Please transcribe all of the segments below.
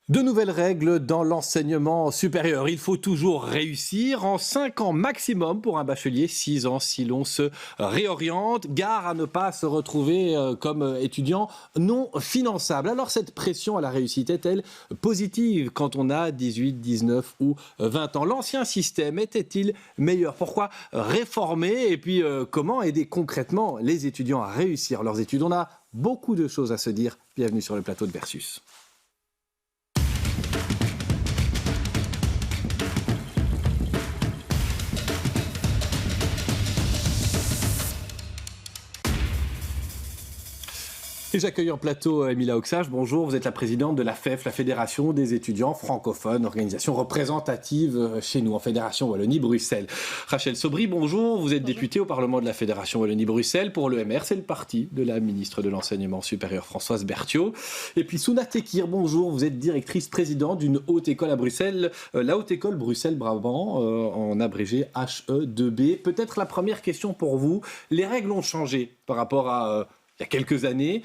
De nouvelles règles dans l'enseignement supérieur. Il faut toujours réussir en 5 ans maximum pour un bachelier, 6 ans si l'on se réoriente. Gare à ne pas se retrouver comme étudiant non finançable. Alors cette pression à la réussite est-elle positive quand on a 18, 19 ou 20 ans? L'ancien système était-il meilleur? Pourquoi réformer? Et puis comment aider concrètement les étudiants à réussir leurs études? On a beaucoup de choses à se dire. Bienvenue sur le plateau de Versus. Et j'accueille en plateau Emilia Oxage. Bonjour, vous êtes la présidente de la FEF, la Fédération des étudiants francophones, organisation représentative chez nous en Fédération Wallonie-Bruxelles. Rachel Sobry, bonjour, vous êtes députée au Parlement de la Fédération Wallonie-Bruxelles pour l'EMR, c'est le parti de la ministre de l'Enseignement supérieur Françoise Berthiaud. Et puis Souna Tekir, bonjour, vous êtes directrice présidente d'une haute école à Bruxelles, la haute école Bruxelles-Brabant, en abrégé HE2B. Peut-être la première question pour vous, les règles ont changé par rapport à il y a quelques années.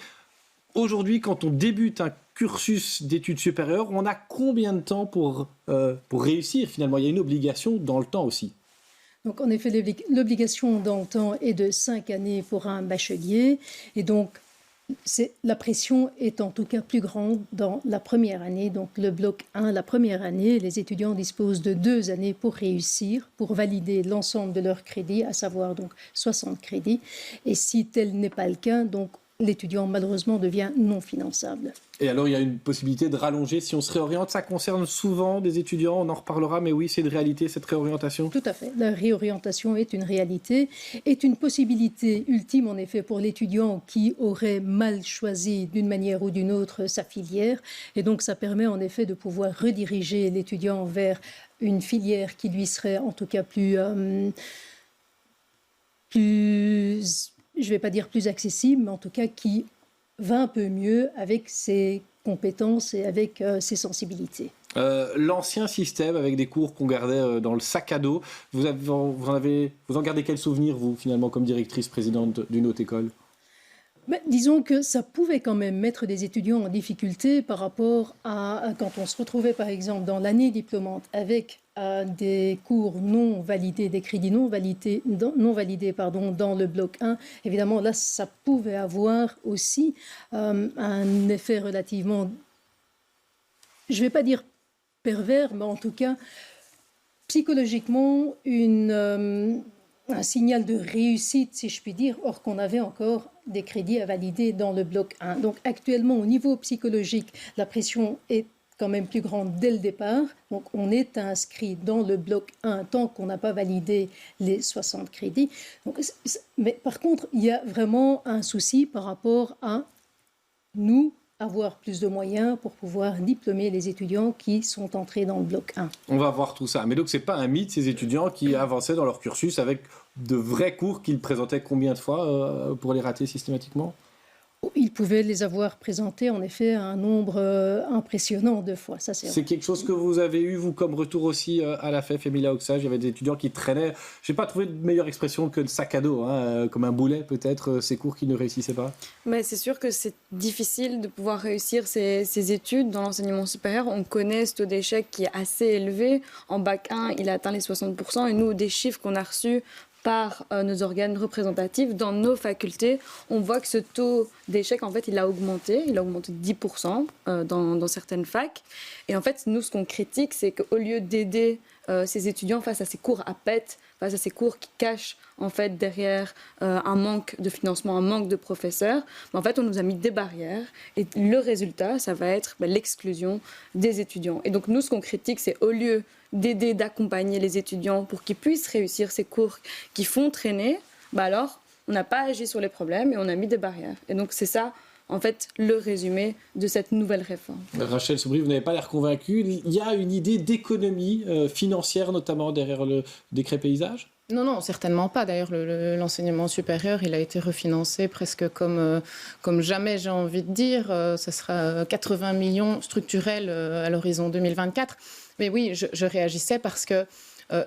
Aujourd'hui, quand on débute un cursus d'études supérieures, on a combien de temps pour réussir finalement? Il y a une obligation dans le temps aussi. Donc, en effet, l'obligation dans le temps est de 5 années pour un bachelier. Et donc, la pression est en tout cas plus grande dans la première année. Donc, le bloc 1, la première année, les étudiants disposent de 2 années pour réussir, pour valider l'ensemble de leurs crédits, à savoir donc 60 crédits. Et si tel n'est pas le cas, donc l'étudiant, malheureusement, devient non finançable. Et alors, il y a une possibilité de rallonger si on se réoriente. Ça concerne souvent des étudiants, on en reparlera, mais oui, c'est une réalité, cette réorientation. Tout à fait. La réorientation est une réalité, est une possibilité ultime, en effet, pour l'étudiant qui aurait mal choisi d'une manière ou d'une autre sa filière. Et donc, ça permet, en effet, de pouvoir rediriger l'étudiant vers une filière qui lui serait, en tout cas, plus je ne vais pas dire plus accessible, mais en tout cas qui va un peu mieux avec ses compétences et avec ses sensibilités. L'ancien système avec des cours qu'on gardait dans le sac à dos, vous en gardez quel souvenir, vous, finalement, comme directrice présidente d'une haute école? Mais disons que ça pouvait quand même mettre des étudiants en difficulté par rapport à quand on se retrouvait par exemple dans l'année diplômante avec des cours non validés, des crédits non validés, dans le bloc 1. Évidemment, là, ça pouvait avoir aussi un effet relativement, je ne vais pas dire pervers, mais en tout cas, psychologiquement, un signal de réussite, si je puis dire, or qu'on avait encore des crédits à valider dans le bloc 1. Donc actuellement, au niveau psychologique, la pression est quand même plus grande dès le départ. Donc on est inscrit dans le bloc 1 tant qu'on n'a pas validé les 60 crédits. Donc, mais par contre, il y a vraiment un souci par rapport à nous avoir plus de moyens pour pouvoir diplômer les étudiants qui sont entrés dans le bloc 1. On va voir tout ça. Mais donc, ce n'est pas un mythe, ces étudiants qui avançaient dans leur cursus avec de vrais cours qu'ils présentaient combien de fois pour les rater systématiquement? Ils pouvaient les avoir présentés, en effet, un nombre impressionnant de fois. Ça, c'est quelque chose que vous avez eu, vous, comme retour aussi à la FEF, Emilia Oxage. Il y avait des étudiants qui traînaient, je n'ai pas trouvé de meilleure expression que de sac à dos, comme un boulet peut-être, ces cours qui ne réussissaient pas. Mais c'est sûr que c'est difficile de pouvoir réussir ses études dans l'enseignement supérieur. On connaît ce taux d'échec qui est assez élevé. En bac 1, il a atteint les 60%. Et nous, des chiffres qu'on a reçus par nos organes représentatifs dans nos facultés, on voit que ce taux d'échec, en fait, il a augmenté de 10% dans certaines facs. Et en fait, nous, ce qu'on critique, c'est qu'au lieu d'aider ces étudiants face à ces cours à pète, face à ces cours qui cachent en fait derrière un manque de financement, un manque de professeurs, en fait, on nous a mis des barrières et le résultat, ça va être l'exclusion des étudiants. Et donc, nous, ce qu'on critique, c'est au lieu d'aider, d'accompagner les étudiants pour qu'ils puissent réussir ces cours qui font traîner, alors, on n'a pas agi sur les problèmes et on a mis des barrières. Et donc, c'est ça, en fait, le résumé de cette nouvelle réforme. Rachel Sobry, vous n'avez pas l'air convaincue. Il y a une idée d'économie financière, notamment derrière le décret paysage? Non, certainement pas. D'ailleurs, l'enseignement supérieur, il a été refinancé presque comme jamais, j'ai envie de dire. Ce sera 80 millions structurels à l'horizon 2024. Mais oui, je réagissais parce que,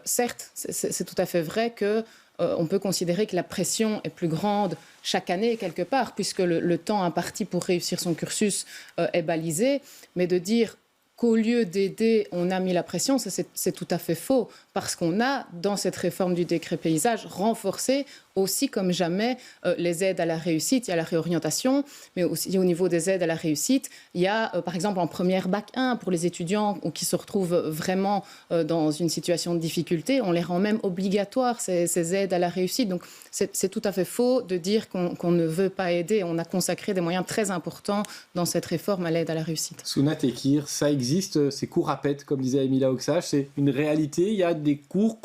certes, c'est tout à fait vrai que on peut considérer que la pression est plus grande chaque année, quelque part, puisque le temps imparti pour réussir son cursus est balisé. Mais de dire qu'au lieu d'aider, on a mis la pression, ça c'est tout à fait faux, parce qu'on a, dans cette réforme du décret paysage, renforcé aussi comme jamais les aides à la réussite, il y a la réorientation, mais aussi au niveau des aides à la réussite, il y a par exemple en première bac 1 pour les étudiants qui se retrouvent vraiment dans une situation de difficulté, on les rend même obligatoires ces aides à la réussite. Donc c'est tout à fait faux de dire qu'on ne veut pas aider. On a consacré des moyens très importants dans cette réforme à l'aide à la réussite. Souna Tekir, ça existe, ces cours à pète, comme disait Emilia Oxage, c'est une réalité. Il y a des cours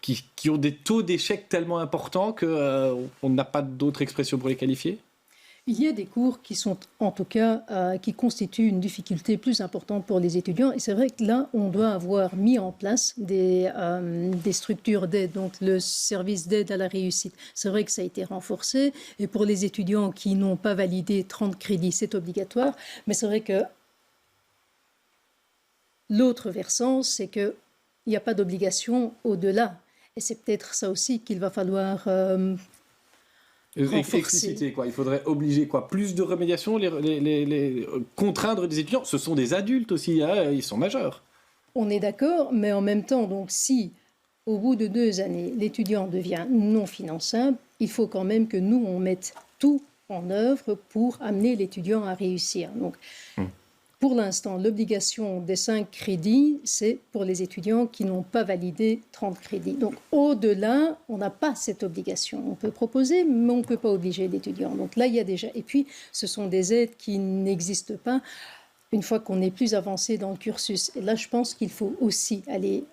qui ont des taux d'échec tellement importants qu'on n'a pas d'autre expression pour les qualifier. Il y a des cours qui sont, en tout cas, qui constituent une difficulté plus importante pour les étudiants. Et c'est vrai que là, on doit avoir mis en place des structures d'aide, donc le service d'aide à la réussite. C'est vrai que ça a été renforcé. Et pour les étudiants qui n'ont pas validé 30 crédits, c'est obligatoire. Mais c'est vrai que l'autre versant, c'est qu'il n'y a pas d'obligation au-delà. Et c'est peut-être ça aussi qu'il va falloir Expliciter, quoi. Il faudrait obliger plus de remédiation, les contraindre des étudiants. Ce sont des adultes aussi, hein, ils sont majeurs. On est d'accord, mais en même temps, donc, si au bout de 2 années, l'étudiant devient non finançable, il faut quand même que nous, on mette tout en œuvre pour amener l'étudiant à réussir. Donc, pour l'instant, l'obligation des 5 crédits, c'est pour les étudiants qui n'ont pas validé 30 crédits. Donc, au-delà, on n'a pas cette obligation. On peut proposer, mais on ne peut pas obliger l'étudiant. Donc là, il y a déjà... Et puis, ce sont des aides qui n'existent pas une fois qu'on est plus avancé dans le cursus. Et là, je pense qu'il faut aussi aller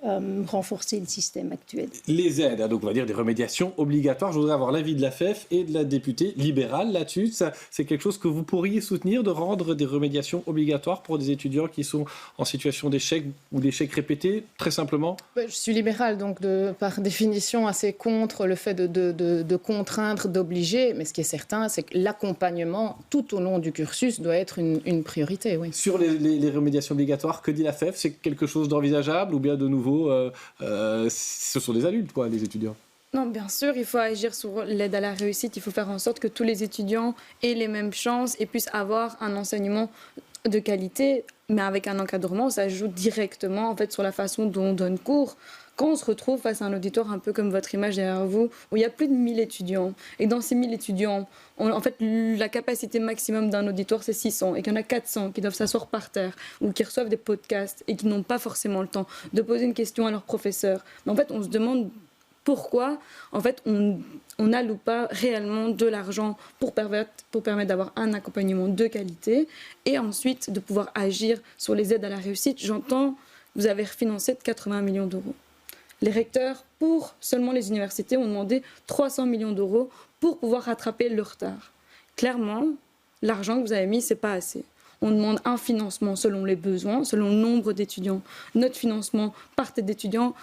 renforcer le système actuel. Les aides, donc on va dire des remédiations obligatoires. Je voudrais avoir l'avis de la FEF et de la députée libérale là-dessus. C'est quelque chose que vous pourriez soutenir, de rendre des remédiations obligatoires pour des étudiants qui sont en situation d'échec ou d'échec répété, très simplement? Je suis libérale, donc par définition assez contre le fait de contraindre, d'obliger. Mais ce qui est certain, c'est que l'accompagnement tout au long du cursus doit être une priorité, oui. Sur les remédiations obligatoires, que dit la FEF? C'est quelque chose d'envisageable ou bien de nouveau, ce sont des adultes, les étudiants? Non, bien sûr, il faut agir sur l'aide à la réussite. Il faut faire en sorte que tous les étudiants aient les mêmes chances et puissent avoir un enseignement de qualité, mais avec un encadrement. Ça joue directement en fait, sur la façon dont on donne cours. Quand on se retrouve face à un auditoire un peu comme votre image derrière vous, où il y a plus de 1000 étudiants, et dans ces 1000 étudiants, en fait, la capacité maximum d'un auditoire, c'est 600, et qu'il y en a 400 qui doivent s'asseoir par terre, ou qui reçoivent des podcasts, et qui n'ont pas forcément le temps de poser une question à leur professeur. Mais en fait, on se demande pourquoi, en fait, on n'alloue pas réellement de l'argent pour permettre d'avoir un accompagnement de qualité, et ensuite de pouvoir agir sur les aides à la réussite. J'entends, vous avez refinancé de 80 millions d'euros. Les recteurs, pour seulement les universités, ont demandé 300 millions d'euros pour pouvoir rattraper le retard. Clairement, l'argent que vous avez mis, ce n'est pas assez. On demande un financement selon les besoins, selon le nombre d'étudiants. Notre financement par tête d'étudiants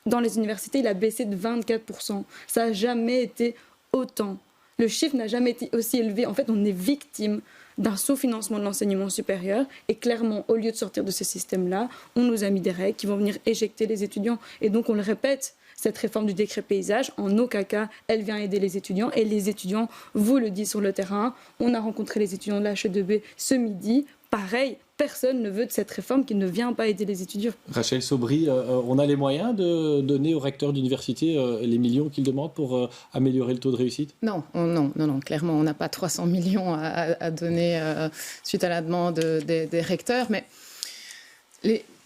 dans les universités, il a baissé de 24%. Ça n'a jamais été autant. Le chiffre n'a jamais été aussi élevé. En fait, on est victime d'un sous-financement de l'enseignement supérieur. Et clairement, au lieu de sortir de ce système-là, on nous a mis des règles qui vont venir éjecter les étudiants. Et donc, on le répète, cette réforme du décret paysage, en aucun cas, elle vient aider les étudiants. Et les étudiants vous le disent sur le terrain. On a rencontré les étudiants de la HE2B ce midi. Pareil, personne ne veut de cette réforme qui ne vient pas aider les étudiants. Rachel Sobry, on a les moyens de donner aux recteurs d'université les millions qu'ils demandent pour améliorer le taux de réussite? Non, clairement, on n'a pas 300 millions à donner suite à la demande des recteurs, mais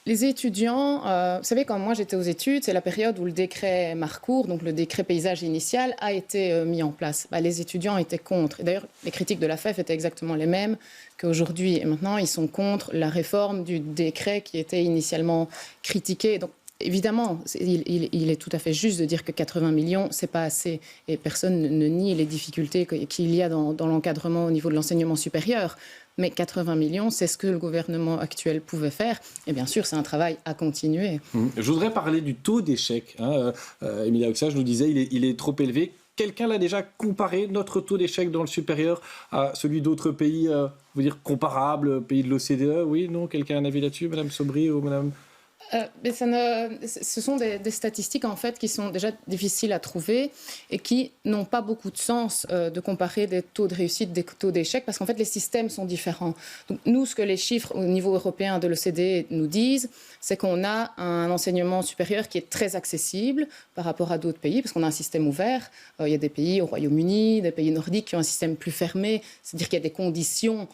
les étudiants, vous savez, quand moi j'étais aux études, c'est la période où le décret Marcourt, donc le décret paysage initial, a été mis en place. Les étudiants étaient contre. Et d'ailleurs, les critiques de la FEF étaient exactement les mêmes qu'aujourd'hui. Et maintenant, ils sont contre la réforme du décret qui était initialement critiqué. Donc, évidemment, il est tout à fait juste de dire que 80 millions, ce n'est pas assez. Et personne ne nie les difficultés qu'il y a dans l'encadrement au niveau de l'enseignement supérieur. Mais 80 millions, c'est ce que le gouvernement actuel pouvait faire. Et bien sûr, c'est un travail à continuer. Je voudrais parler du taux d'échec. Emilia Oxage nous disait il est trop élevé. Quelqu'un l'a déjà comparé, notre taux d'échec dans le supérieur, à celui d'autres pays, vous dire comparables, pays de l'OCDE? Oui, non? Quelqu'un a un avis là-dessus, Madame Sobry ou Madame... Mais ce sont des statistiques en fait qui sont déjà difficiles à trouver et qui n'ont pas beaucoup de sens de comparer des taux de réussite, des taux d'échec, parce qu'en fait les systèmes sont différents. Donc, nous, ce que les chiffres au niveau européen de l'OCDE nous disent, c'est qu'on a un enseignement supérieur qui est très accessible par rapport à d'autres pays, parce qu'on a un système ouvert. Il y a des pays au Royaume-Uni, des pays nordiques qui ont un système plus fermé, c'est-à-dire qu'il y a des conditions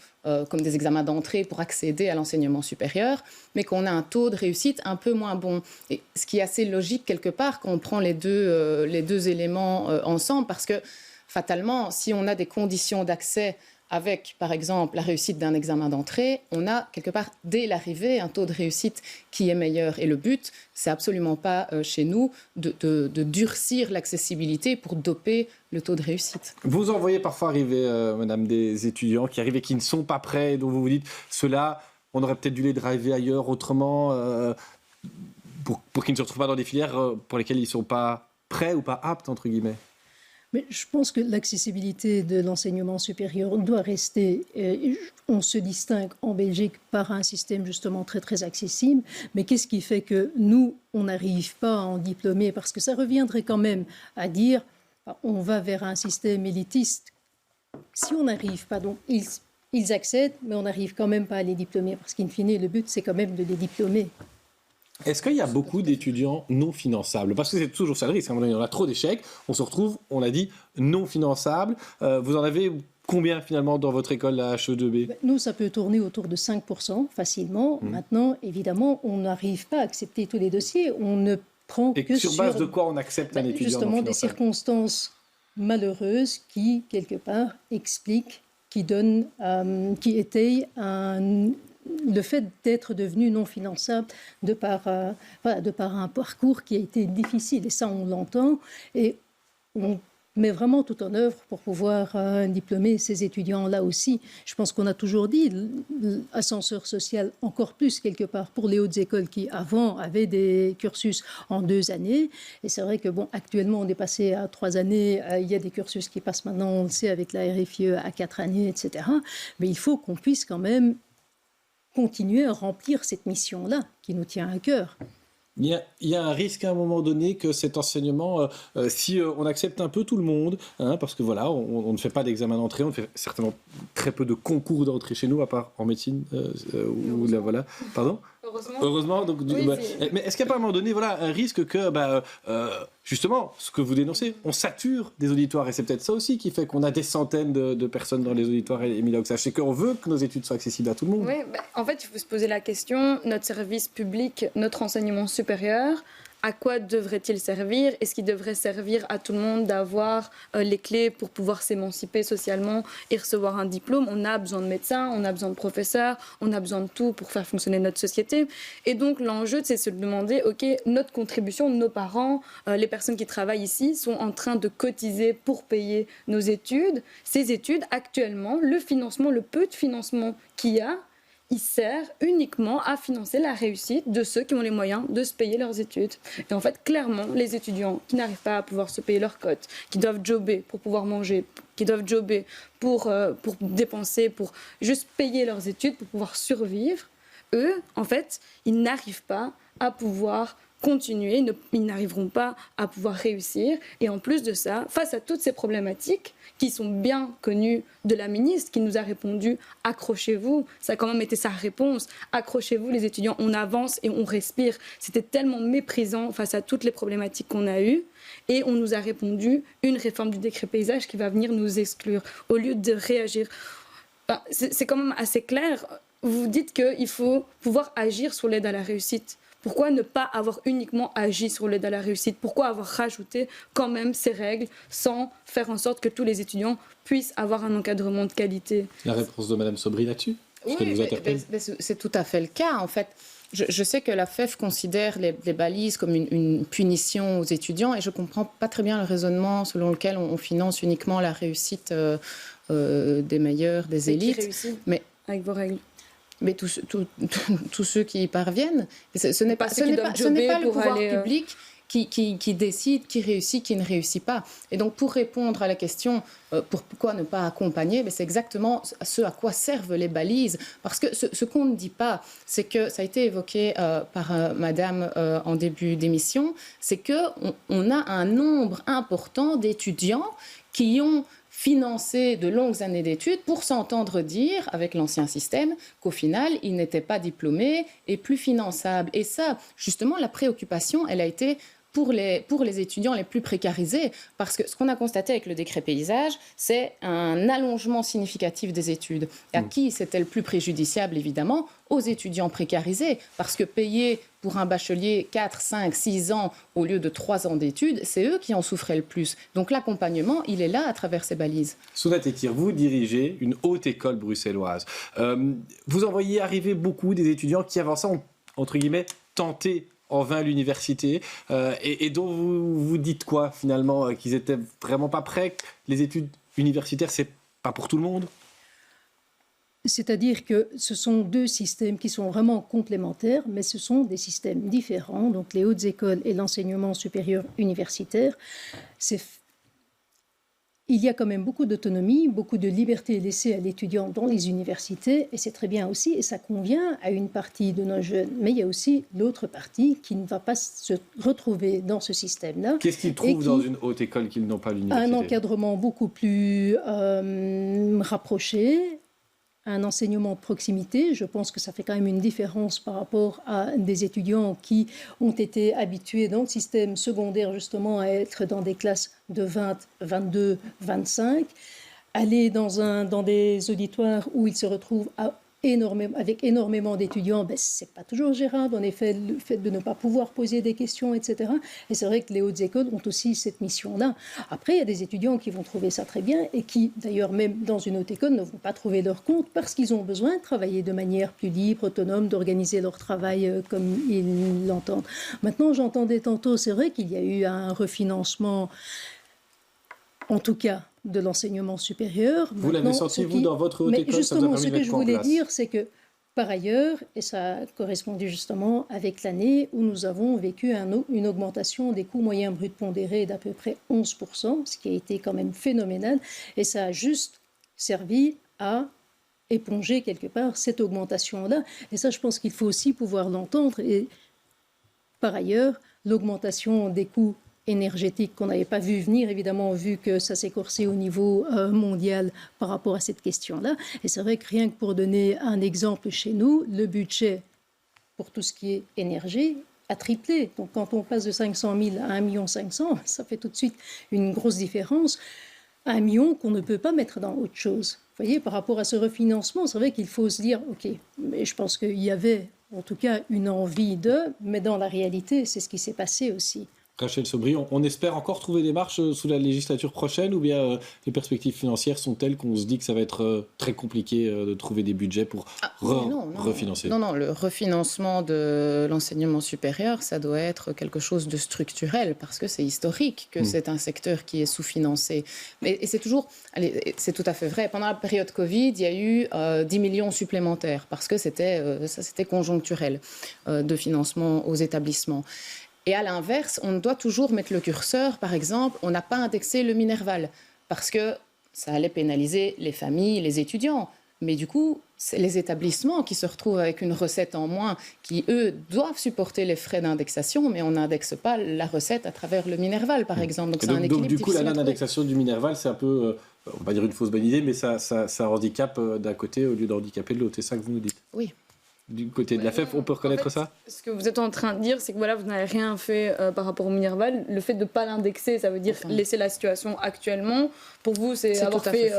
comme des examens d'entrée pour accéder à l'enseignement supérieur, mais qu'on a un taux de réussite un peu moins bon. Et ce qui est assez logique quelque part quand on prend les deux éléments ensemble, parce que fatalement, si on a des conditions d'accès avec, par exemple, la réussite d'un examen d'entrée, on a quelque part, dès l'arrivée, un taux de réussite qui est meilleur. Et le but, c'est absolument pas chez nous de durcir l'accessibilité pour doper le taux de réussite. Vous en voyez parfois arriver, madame, des étudiants qui arrivent et qui ne sont pas prêts, dont vous vous dites, ceux-là, on aurait peut-être dû les driver ailleurs, autrement, pour qu'ils ne se retrouvent pas dans des filières pour lesquelles ils ne sont pas prêts ou pas aptes, entre guillemets. Mais je pense que l'accessibilité de l'enseignement supérieur doit rester. On se distingue en Belgique par un système justement très très accessible. Mais qu'est-ce qui fait que nous, on n'arrive pas à en diplômer? Parce que ça reviendrait quand même à dire on va vers un système élitiste. Si on n'arrive pas, donc ils accèdent, mais on n'arrive quand même pas à les diplômer. Parce qu'in fine, le but, c'est quand même de les diplômer. Est-ce qu'il y a beaucoup d'étudiants non finançables? Parce que c'est toujours ça le risque. À un moment donné, on a trop d'échecs, on se retrouve, on l'a dit, non finançables. Vous en avez combien finalement dans votre école, la HE2B? Nous, ça peut tourner autour de 5% facilement. Maintenant, évidemment, on n'arrive pas à accepter tous les dossiers. On ne prend que sur base de quoi on accepte un étudiant justement non des finançable? circonstances malheureuses qui, quelque part, expliquent, qui étayent le fait d'être devenu non finançable de par un parcours qui a été difficile. Et ça, on l'entend. Et on met vraiment tout en œuvre pour pouvoir diplômer ces étudiants-là aussi. Je pense qu'on a toujours dit l'ascenseur social encore plus quelque part pour les hautes écoles qui avant avaient des cursus en 2 années. Et c'est vrai que actuellement on est passé à 3 années. Il y a des cursus qui passent maintenant, on le sait, avec la RFIE à 4 années, etc. Mais il faut qu'on puisse quand même continuer à remplir cette mission-là qui nous tient à cœur. Il y a un risque à un moment donné que cet enseignement, si on accepte un peu tout le monde, parce que voilà, on ne fait pas d'examen d'entrée, on fait certainement très peu de concours d'entrée chez nous, à part en médecine, ou là, voilà. Pardon ? Heureusement. Donc, oui, mais est-ce qu'il n'y a pas à un moment donné un risque que, justement, ce que vous dénoncez, on sature des auditoires, et c'est peut-être ça aussi qui fait qu'on a des centaines de personnes dans les auditoires, Emilia Oxage, c'est qu'on veut que nos études soient accessibles à tout le monde. Oui, en fait, il faut se poser la question, notre service public, notre enseignement supérieur, à quoi devrait-il servir? Est-ce qu'il devrait servir à tout le monde d'avoir les clés pour pouvoir s'émanciper socialement et recevoir un diplôme? On a besoin de médecins, on a besoin de professeurs, on a besoin de tout pour faire fonctionner notre société. Et donc l'enjeu, c'est de se demander, ok, notre contribution, nos parents, les personnes qui travaillent ici sont en train de cotiser pour payer nos études. Ces études, actuellement, le financement, le peu de financement qu'il y a, il sert uniquement à financer la réussite de ceux qui ont les moyens de se payer leurs études. Et en fait, clairement, les étudiants qui n'arrivent pas à pouvoir se payer leurs cotes, qui doivent jobber pour pouvoir manger, qui doivent jobber pour dépenser, pour juste payer leurs études, pour pouvoir survivre, eux, en fait, ils n'arrivent pas à pouvoir continuer, ils n'arriveront pas à pouvoir réussir. Et en plus de ça, face à toutes ces problématiques qui sont bien connues de la ministre, qui nous a répondu « accrochez-vous », ça a quand même été sa réponse, « accrochez-vous les étudiants, on avance et on respire ». C'était tellement méprisant face à toutes les problématiques qu'on a eues. Et on nous a répondu une réforme du décret paysage qui va venir nous exclure, au lieu de réagir. C'est quand même assez clair. Vous dites qu'il faut pouvoir agir sur l'aide à la réussite. Pourquoi ne pas avoir uniquement agi sur l'aide à la réussite? Pourquoi avoir rajouté quand même ces règles sans faire en sorte que tous les étudiants puissent avoir un encadrement de qualité? La réponse de Mme Sobry là-dessus? Oui, c'est tout à fait le cas. En fait, je sais que la FEF considère les balises comme une punition aux étudiants et je ne comprends pas très bien le raisonnement selon lequel on finance uniquement la réussite des meilleurs, des élites. Qui réussit avec vos règles? Mais tous ceux qui y parviennent, ce n'est pas le pouvoir public qui décide, qui réussit, qui ne réussit pas. Et donc, pour répondre à la question pourquoi ne pas accompagner, c'est exactement ce à quoi servent les balises. Parce que ce qu'on ne dit pas, c'est que, ça a été évoqué par Madame en début d'émission, c'est qu'on a un nombre important d'étudiants qui ont financé de longues années d'études pour s'entendre dire, avec l'ancien système, qu'au final, ils n'étaient pas diplômés et plus finançables. Et ça, justement, la préoccupation, elle a été pour les étudiants les plus précarisés, parce que ce qu'on a constaté avec le décret paysage, c'est un allongement significatif des études. Et à qui c'était le plus préjudiciable, évidemment? Aux étudiants précarisés, parce que payer pour un bachelier 4, 5, 6 ans au lieu de 3 ans d'études, c'est eux qui en souffraient le plus. Donc l'accompagnement, il est là à travers ces balises. Souna Tekir, vous dirigez une haute école bruxelloise. Vous en voyez arriver beaucoup des étudiants qui, avant ça, ont, entre guillemets, tenté en vain l'université, et dont vous dites quoi, finalement, qu'ils étaient vraiment pas prêts? Les études universitaires, c'est pas pour tout le monde? C'est-à-dire que ce sont deux systèmes qui sont vraiment complémentaires, mais ce sont des systèmes différents. Donc les hautes écoles et l'enseignement supérieur universitaire, il y a quand même beaucoup d'autonomie, beaucoup de liberté laissée à l'étudiant dans les universités, et c'est très bien aussi, et ça convient à une partie de nos jeunes. Mais il y a aussi l'autre partie qui ne va pas se retrouver dans ce système-là. Qu'est-ce qu'ils trouvent dans une haute école qu'ils n'ont pas à l'université? Un encadrement beaucoup plus rapproché, un enseignement de proximité. Je pense que ça fait quand même une différence par rapport à des étudiants qui ont été habitués dans le système secondaire justement à être dans des classes de 20, 22, 25, aller dans des auditoires où ils se retrouvent avec énormément d'étudiants, c'est pas toujours gérable, en effet, le fait de ne pas pouvoir poser des questions, etc. Et c'est vrai que les hautes écoles ont aussi cette mission-là. Après, il y a des étudiants qui vont trouver ça très bien et qui, d'ailleurs, même dans une haute école, ne vont pas trouver leur compte parce qu'ils ont besoin de travailler de manière plus libre, autonome, d'organiser leur travail comme ils l'entendent. Maintenant, j'entendais tantôt, c'est vrai qu'il y a eu un refinancement, en tout cas, de l'enseignement supérieur. Vous l'avez senti, vous, dans votre haute école? Mais justement, ce que je voulais dire, c'est que, par ailleurs, et ça a correspondu justement avec l'année où nous avons vécu une augmentation des coûts moyens bruts pondérés d'à peu près 11%, ce qui a été quand même phénoménal, et ça a juste servi à éponger quelque part cette augmentation-là. Et ça, je pense qu'il faut aussi pouvoir l'entendre. Et par ailleurs, l'augmentation des coûts énergétique qu'on n'avait pas vu venir, évidemment, vu que ça s'est corsé au niveau mondial par rapport à cette question-là. Et c'est vrai que rien que pour donner un exemple chez nous, le budget pour tout ce qui est énergie a triplé. Donc quand on passe de 500 000 à 1 500 000, ça fait tout de suite une grosse différence. 1 million qu'on ne peut pas mettre dans autre chose. Vous voyez, par rapport à ce refinancement, c'est vrai qu'il faut se dire, OK, mais je pense qu'il y avait en tout cas une envie mais dans la réalité, c'est ce qui s'est passé aussi. Rachel Sobry, on espère encore trouver des marches sous la législature prochaine, ou bien les perspectives financières sont telles qu'on se dit que ça va être très compliqué de trouver des budgets pour refinancer? Non, le refinancement de l'enseignement supérieur, ça doit être quelque chose de structurel, parce que c'est historique que c'est un secteur qui est sous-financé. Et c'est toujours, c'est tout à fait vrai. Pendant la période Covid, il y a eu 10 millions supplémentaires, parce que c'était conjoncturel de financement aux établissements. Et à l'inverse, on doit toujours mettre le curseur. Par exemple, on n'a pas indexé le Minerval parce que ça allait pénaliser les familles, les étudiants. Mais du coup, c'est les établissements qui se retrouvent avec une recette en moins qui, eux, doivent supporter les frais d'indexation, mais on n'indexe pas la recette à travers le Minerval, par exemple. Donc, c'est un équilibre. Donc, du coup, la non-indexation du Minerval, c'est un peu, on va dire une fausse bonne idée, mais ça handicape d'un côté au lieu d'handicaper de l'autre. C'est ça que vous nous dites? Oui. Du côté de la FEF, on peut reconnaître ça? Ce que vous êtes en train de dire, c'est que voilà, vous n'avez rien fait par rapport au Minerval. Le fait de ne pas l'indexer, ça veut dire laisser la situation actuellement. Pour vous, c'est avoir fait...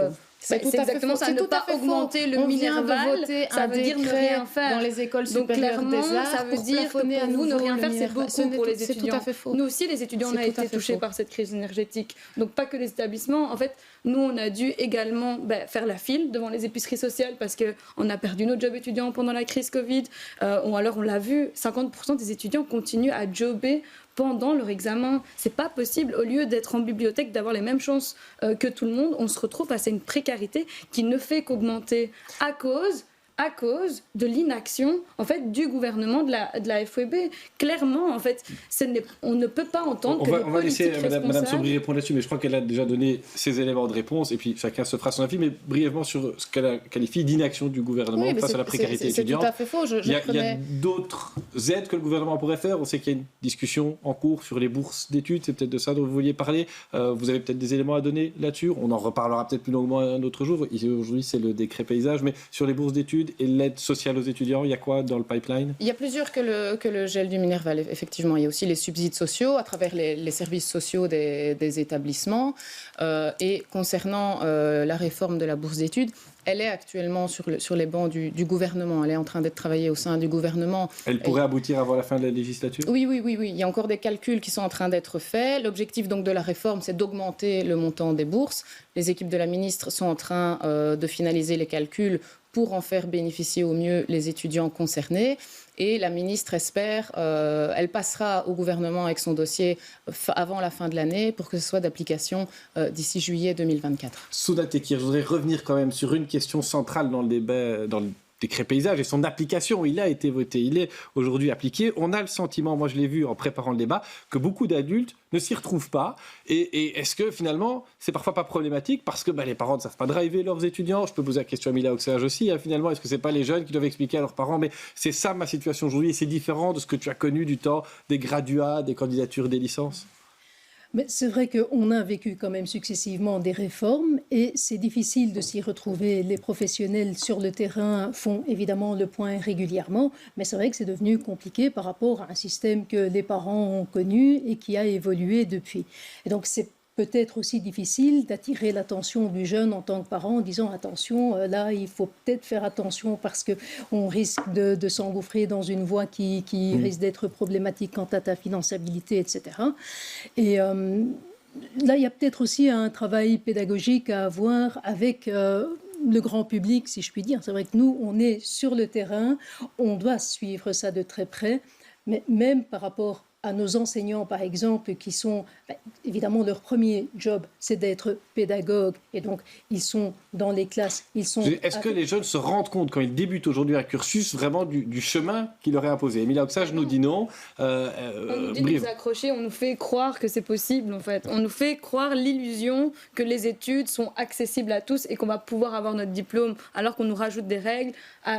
C'est exactement ça, ne pas augmenter le Minerval, ça veut dire ne rien faire. Dans les écoles supérieures des arts, ça veut dire que pour vous, ne rien faire, c'est beaucoup pour les étudiants. Nous aussi, les étudiants, on a été touchés par cette crise énergétique. Donc pas que les établissements. En fait, nous, on a dû également faire la file devant les épiceries sociales parce qu'on a perdu nos jobs étudiants pendant la crise Covid. Alors, on l'a vu, 50% des étudiants continuent à jobber pendant leur examen. C'est pas possible. Au lieu d'être en bibliothèque, d'avoir les mêmes chances que tout le monde, on se retrouve face à une précarité qui ne fait qu'augmenter à cause à cause de l'inaction en fait du gouvernement de la FEB. Clairement, en fait, on ne peut pas entendre que on va laisser Madame Sobry répondre là-dessus, mais je crois qu'elle a déjà donné ses éléments de réponse et puis chacun se fera son avis, mais brièvement sur ce qu'elle qualifie d'inaction du gouvernement face à la précarité étudiante. C'est tout à fait faux. Il y a d'autres aides que le gouvernement pourrait faire. On sait qu'il y a une discussion en cours sur les bourses d'études, c'est peut-être de ça dont vous vouliez parler. Vous avez peut-être des éléments à donner là-dessus. On en reparlera peut-être plus longuement un autre jour. Aujourd'hui, c'est le décret paysage, mais sur les bourses d'études et l'aide sociale aux étudiants, il y a quoi dans le pipeline? Il y a plusieurs que le gel du Minerval, effectivement. Il y a aussi les subsides sociaux à travers les services sociaux des établissements. Et concernant la réforme de la bourse d'études, elle est actuellement sur les bancs du gouvernement. Elle est en train d'être travaillée au sein du gouvernement. Elle pourrait aboutir avant la fin de la législature? Oui. Il y a encore des calculs qui sont en train d'être faits. L'objectif donc de la réforme, c'est d'augmenter le montant des bourses. Les équipes de la ministre sont en train de finaliser les calculs pour en faire bénéficier au mieux les étudiants concernés. Et la ministre espère, elle passera au gouvernement avec son dossier avant la fin de l'année pour que ce soit d'application d'ici juillet 2024. Souda Tekir, je voudrais revenir quand même sur une question centrale dans le débat, dans le décret paysage et son application. Il a été voté, il est aujourd'hui appliqué. On a le sentiment, moi je l'ai vu en préparant le débat, que beaucoup d'adultes ne s'y retrouvent pas. Et est-ce que finalement, c'est parfois pas problématique parce que les parents ne savent pas driver leurs étudiants? Je peux poser la question à Mila Oxage aussi. Finalement, est-ce que c'est pas les jeunes qui doivent expliquer à leurs parents, mais c'est ça ma situation aujourd'hui et c'est différent de ce que tu as connu du temps des graduats, des candidatures, des licences? Mais c'est vrai qu'on a vécu quand même successivement des réformes et c'est difficile de s'y retrouver. Les professionnels sur le terrain font évidemment le point régulièrement, mais c'est vrai que c'est devenu compliqué par rapport à un système que les parents ont connu et qui a évolué depuis. Et donc c'est peut-être aussi difficile d'attirer l'attention du jeune en tant que parent en disant attention, là il faut peut-être faire attention parce qu'on risque de s'engouffrer dans une voie qui risque d'être problématique quant à ta finançabilité, etc. Et là il y a peut-être aussi un travail pédagogique à avoir avec le grand public, si je puis dire. C'est vrai que nous, on est sur le terrain, on doit suivre ça de très près, mais même par rapport à nos enseignants, par exemple, qui sont, évidemment, leur premier job, c'est d'être pédagogue. Et donc, ils sont dans les classes. Est-ce que les jeunes se rendent compte, quand ils débutent aujourd'hui un cursus, vraiment du chemin qui leur est imposé? Mila Oxage nous dit non. On nous dit de nous accrocher, on nous fait croire que c'est possible, en fait. On nous fait croire l'illusion que les études sont accessibles à tous et qu'on va pouvoir avoir notre diplôme, alors qu'on nous rajoute des règles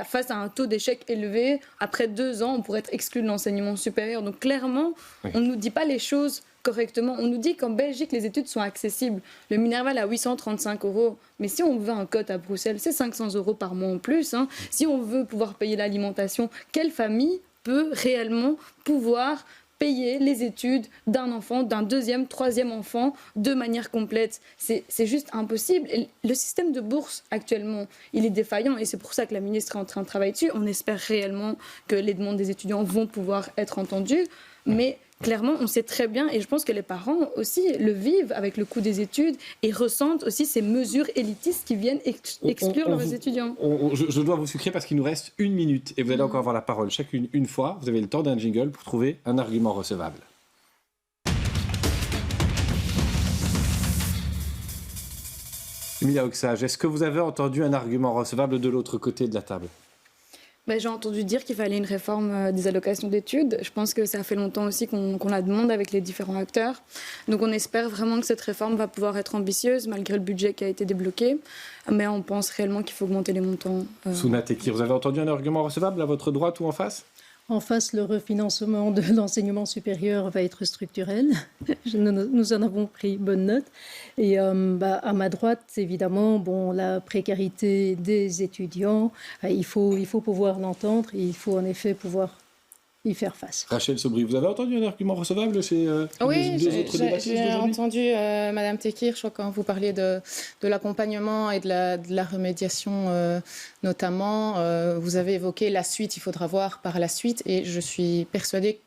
face à un taux d'échec élevé. Après 2 ans, on pourrait être exclu de l'enseignement supérieur. Donc, clairement, on ne nous dit pas les choses correctement. On nous dit qu'en Belgique, les études sont accessibles. Le Minerval à 835 €. Mais si on veut un cote à Bruxelles, c'est 500 € par mois en plus. Si on veut pouvoir payer l'alimentation, quelle famille peut réellement pouvoir payer les études d'un enfant, d'un 2e, 3e enfant de manière complète? C'est juste impossible. Et le système de bourse actuellement, il est défaillant et c'est pour ça que la ministre est en train de travailler dessus. On espère réellement que les demandes des étudiants vont pouvoir être entendues. Mais clairement, on sait très bien, et je pense que les parents aussi le vivent avec le coût des études et ressentent aussi ces mesures élitistes qui viennent exclure leurs étudiants. Je dois vous sucrer parce qu'il nous reste 1 minute et vous allez encore avoir la parole chacune une fois. Vous avez le temps d'un jingle pour trouver un argument recevable. Mila Oxage, est-ce que vous avez entendu un argument recevable de l'autre côté de la table? J'ai entendu dire qu'il fallait une réforme des allocations d'études. Je pense que ça fait longtemps aussi qu'on la demande avec les différents acteurs. Donc on espère vraiment que cette réforme va pouvoir être ambitieuse malgré le budget qui a été débloqué. Mais on pense réellement qu'il faut augmenter les montants. Souda Tekir, vous avez entendu un argument recevable à votre droite ou en face? En face, le refinancement de l'enseignement supérieur va être structurel. Nous en avons pris bonne note. Et à ma droite, évidemment, la précarité des étudiants, il faut pouvoir l'entendre et il faut en effet pouvoir y faire face. Rachel Sobry, vous avez entendu un argument recevable chez oui, deux autres débattistes j'ai entendu Madame Tekir, je crois, quand vous parliez de l'accompagnement et de la remédiation notamment. Vous avez évoqué la suite, il faudra voir par la suite. Et je suis persuadée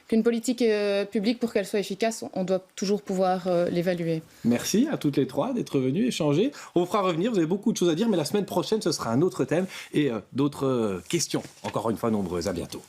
qu'une politique publique, pour qu'elle soit efficace, on doit toujours pouvoir l'évaluer. Merci à toutes les trois d'être venues échanger. On vous fera revenir, vous avez beaucoup de choses à dire, mais la semaine prochaine, ce sera un autre thème et d'autres questions, encore une fois nombreuses. À bientôt.